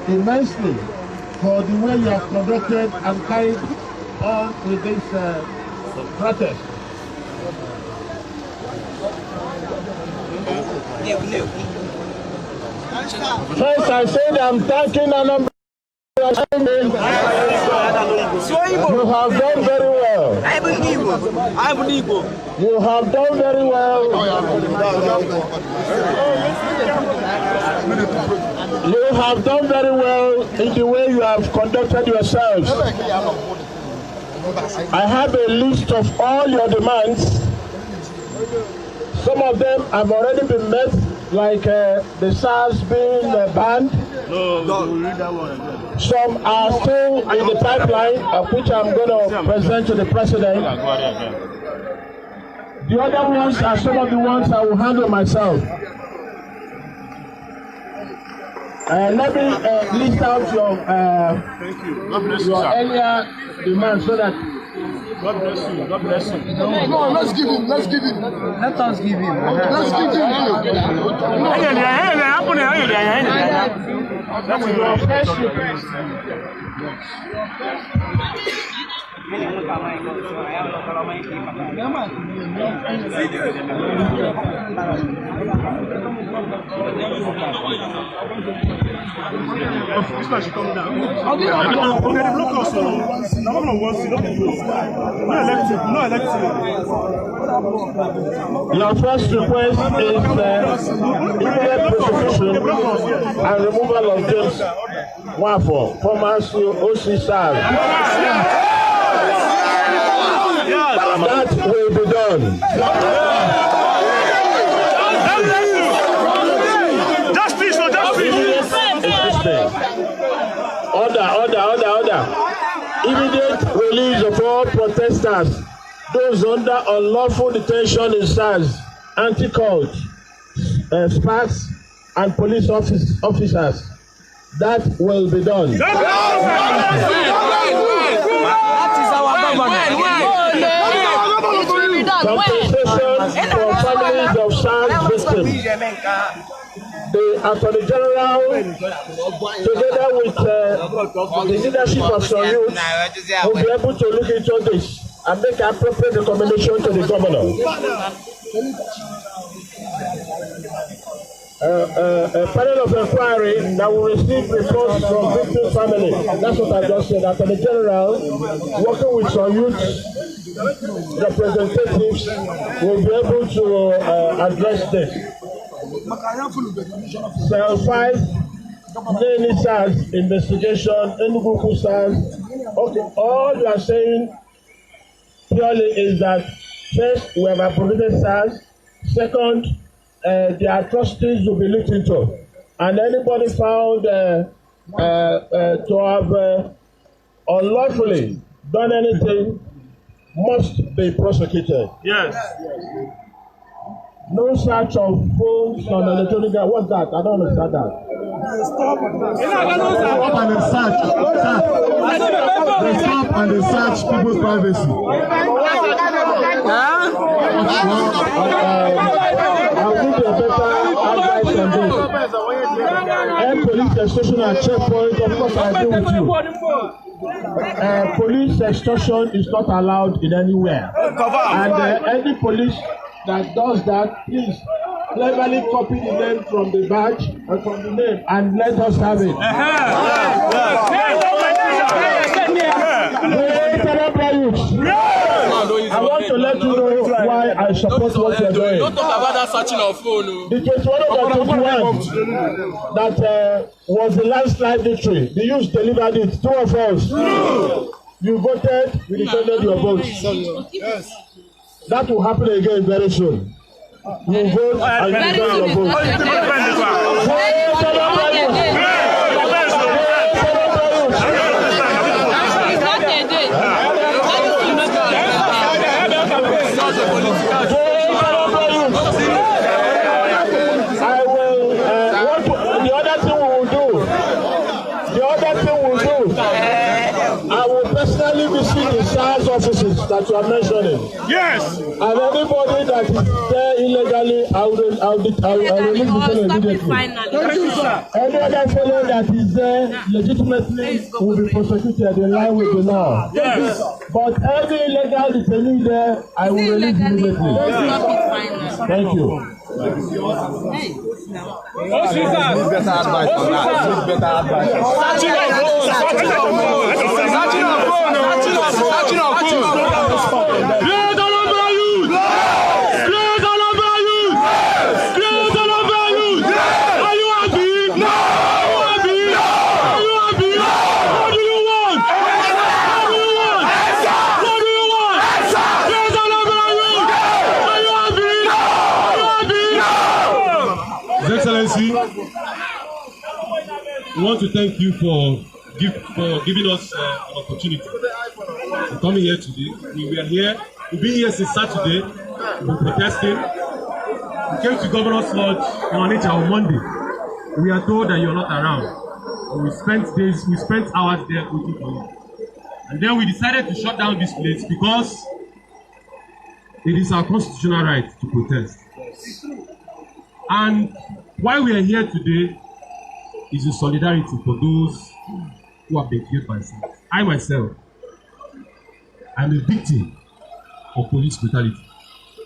immensely for the way you have conducted and carried on with this protest. First, I said I'm thanking Anambra. You have done very well. You have done very well. You have done very well in the way you have conducted yourselves. I have a list of all your demands. Some of them have already been met, like the SARS being banned. Some are still in the pipeline, of which I'm going to present to the president. The other ones are some of the ones I will handle myself. Let me list out your earlier demands so that. God bless you. God bless you. No, let's give him. Let's give him. Let us give him. Let's give him. That's your first Your first request is immediate prosecution and removal of James Wafo, former OC SARS. That will be done. Justice. Order. Immediate release of all protesters, those under unlawful detention in SARS, anti-cult, SPACs, and police officers. That will be done. That is our government. Compensation for families of SARS victims. The Attorney General, together with the leadership of some youth, will be able to look into this and make appropriate recommendation to the governor. A panel of inquiry that will receive reports from victim families. That's what I just said. Attorney General, working with some youth representatives, will be able to address this. Cell 5, Nene SARS investigation, Enugu SARS. Okay, all you are saying purely is that first, we have appropriated SARS. Second, the atrocities will be looked into. And anybody found to have unlawfully done anything must be prosecuted. Yes. No search of phones on electronic. What's that? I don't understand that. Stop and search people's privacy. I'll give you a better advice on this. Police extortion and checkpoint, of course I agree with you. Police extortion is not allowed in anywhere. And any police that does that, please cleverly copy the name from the badge and from the name and let us have it. I want to let you know why I support what you're doing. Don't talk about that searching of phone. The 21 that was the landslide victory. The youth delivered it. Two of us. You voted, we defended your votes. Yes. That will happen again very soon. You vote and you defend your vote. I will personally visit the SARS offices that you are mentioning. Yes. And anybody that is there illegally, I will release the fellow immediately. Thank you, sir. Any other fellow that is there legitimately will be prosecuted in line with the law. Yes. But every illegal detainee there, I will release immediately. Thank you. Better advice on that. Better advice. Excellency, we want to thank you for giving us an opportunity to come here today. We were here. We've been here since Saturday. We've been protesting. We came to Governor's Lodge on Monday. We are told that you're not around. And we spent hours there waiting for you. And then we decided to shut down this place because it is our constitutional right to protest. And why we are here today is in solidarity for those who have been killed by sin. I myself am a victim of police brutality.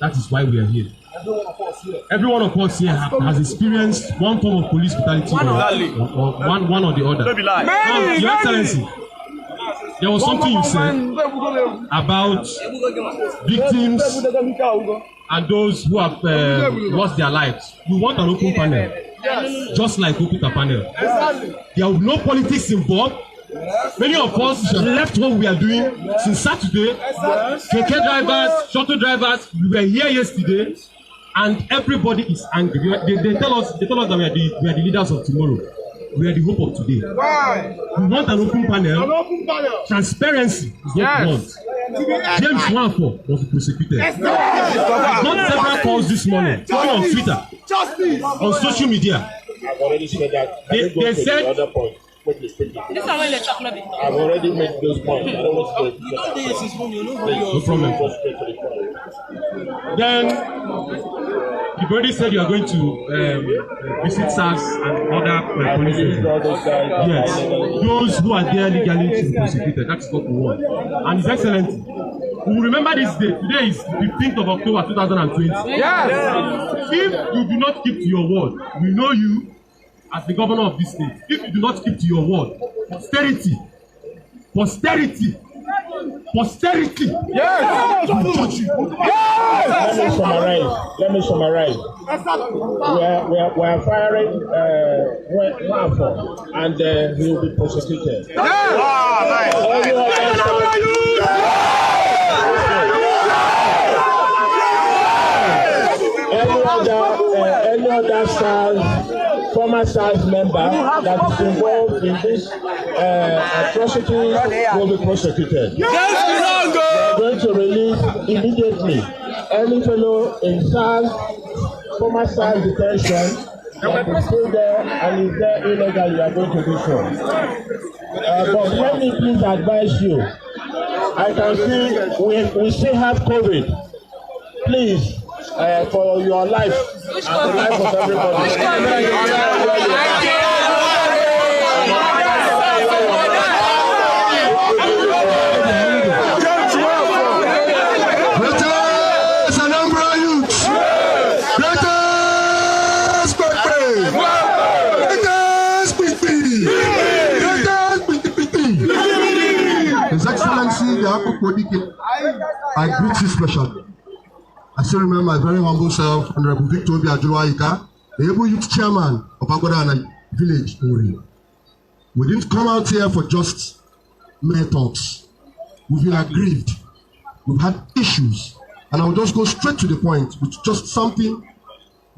That is why we are here. Every one of us here has experienced one form of police brutality or one or the other. Now, Your Excellency, there was something you said about victims and those who have lost their lives. We want an open panel, just like Okuta panel. There are no politics involved. Many of us left what we are doing since Saturday. Keke drivers, shuttle drivers, we were here yesterday, and everybody is angry. They tell us that we are the leaders of tomorrow. We are the hope of today. We want an open panel. Transparency is what we want. James Nwafor was prosecuted. I got several calls this morning, even on Twitter, on social media. I've already said that. They said. I've already made those points. I don't want to No problem. Then you've already said you are going to visit SARS and other police stations. Yes, those who are there legally to be prosecuted. That's what we want. And His Excellency, we will remember this day. Today is 15th of October 2020. Yes. If you do not keep to your word, we know you as the governor of this state. If you do not keep to your word, posterity. Yes. Let me summarize. We are firing Nwafor, and he will be prosecuted. Any other former SARS member that is involved in this atrocity will be prosecuted. We are going to release immediately any fellow in SARS, former SARS detention that is still there and is there illegally. We are going to do so. But let me please advise you. I can see we still have COVID. Please. For your life and the life of everybody. His Excellency, the Akpo Kodike, I greet you specially. I still remember my very humble self, Honorable Victor Obiajuloayika, the able youth chairman of Agwadana village in Uri. We didn't come out here for just mere talks. We've been aggrieved. We've had issues. And I will just go straight to the point with just something,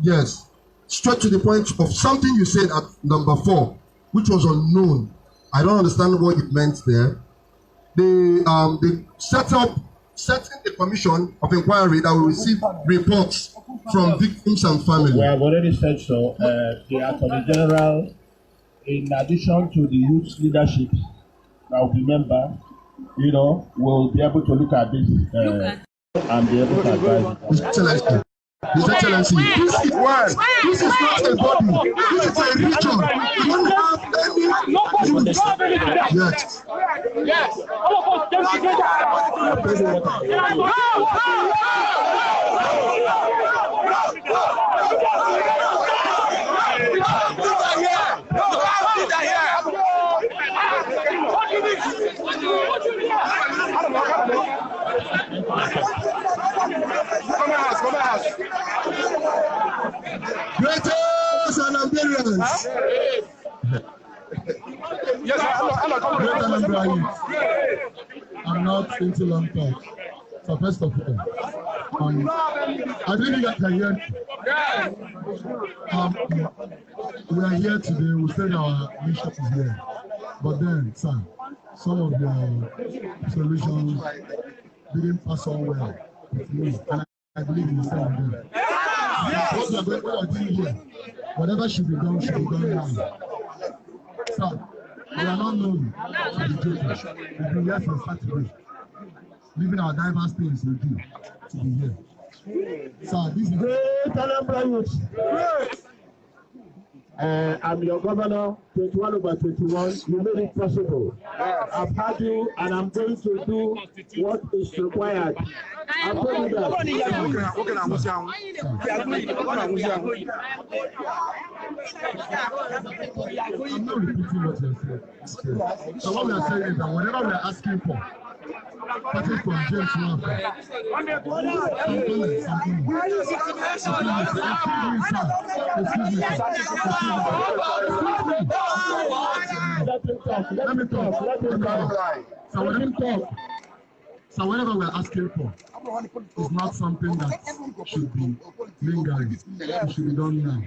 yes, straight to the point of something you said at number 4, which was unknown. I don't understand what it meant there. They setting a commission of inquiry that will receive reports from victims and families. We have already said so. The Attorney General, in addition to the youth leadership that will be member, will be able to look at this and be able to advise. His Excellency, this is not a body. This is a region. We don't have any units yet. Yes. Greatest and Nigerians. Yes, I'm not into long talk. So first of all, I think you can hear me. We are here today. We said our mission is here, but then, sir, some of the solutions didn't pass on well with me, and I believe in the same of them. What we are doing here, whatever should be done now. Sir, we are not known to be joking. We've been here from Saturday, leaving our diverse things we do to be here. Sir, this is Great Anambra Youth. I'm your governor, 21/21. You made it possible. I've had you, and I'm going to do what is required. I'm going to do that. I'm not repeating what you're saying. So what we are saying is that whatever we are asking for, starting from James Wampa, let me talk. So whatever we are asking for is not something that should be lingering. It should be done now.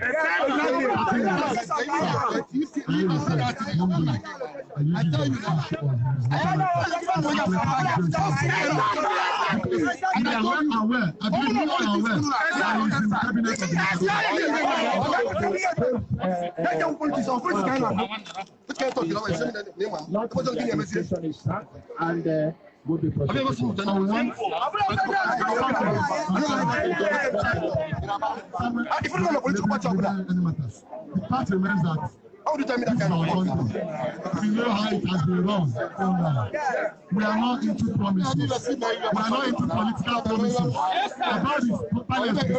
Will be possible. The fact remains that how do you tell me that kind of country? We know how it has been run. We are not into promises. We are not into political promises. About this palace like they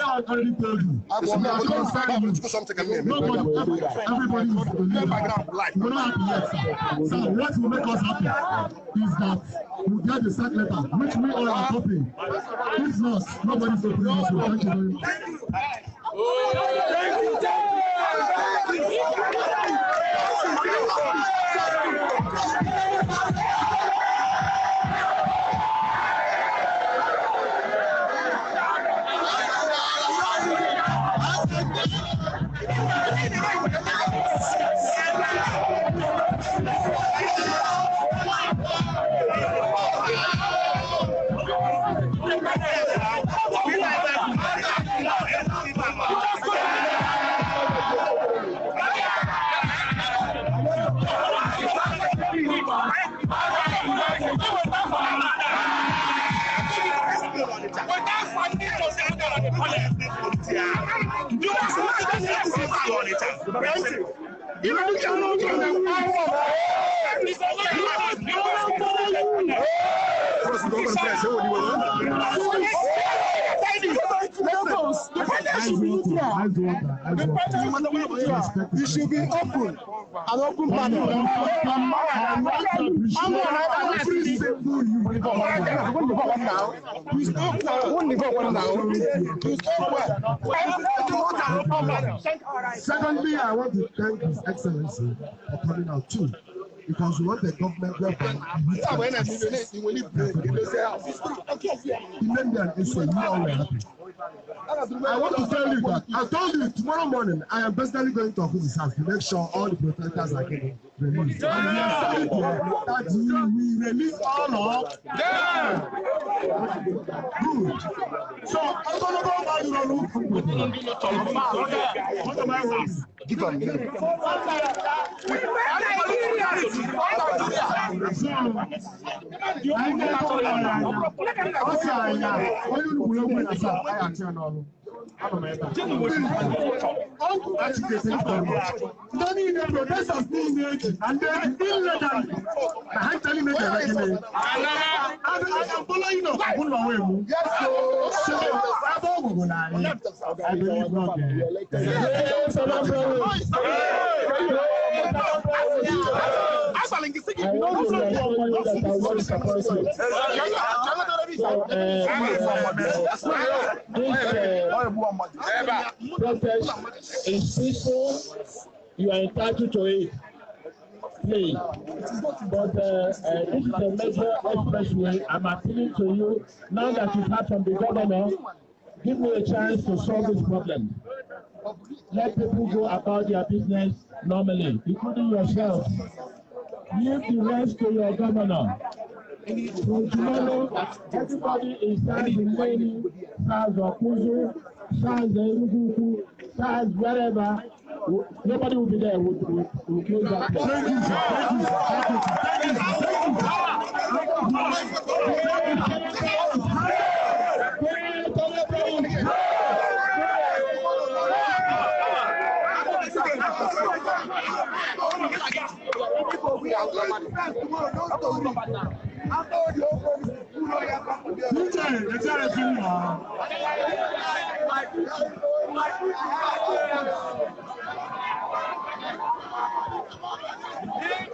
already told you. Nobody, everybody is believing. We're not happy yet, sir. So what will make us happy is that we get the sack letter, which we all are hoping. If not, nobody's opening us. Thank you very much. You should be open. An open manner. Secondly, I want to thank His Excellency for coming out too, because we want the government whereby I want to tell you that I told you tomorrow morning I am personally going to his house to make sure all the protesters are getting released. And we are saying that we will release all of them. Good. So I'm going to go back to the room. Give them. Protest is peaceful. You are entitled to it. Please. But this is a major expressway. I'm appealing to you now that you've heard from the governor. Give me a chance to solve this problem. Let people go about their business normally, including yourself. Leave the rest to your governor. From tomorrow, everybody is signing Leni, SARS Okuzu, SARS Eruguku, SARS wherever. Nobody will be there. We'll close that place. Thank you, sir. Thank you.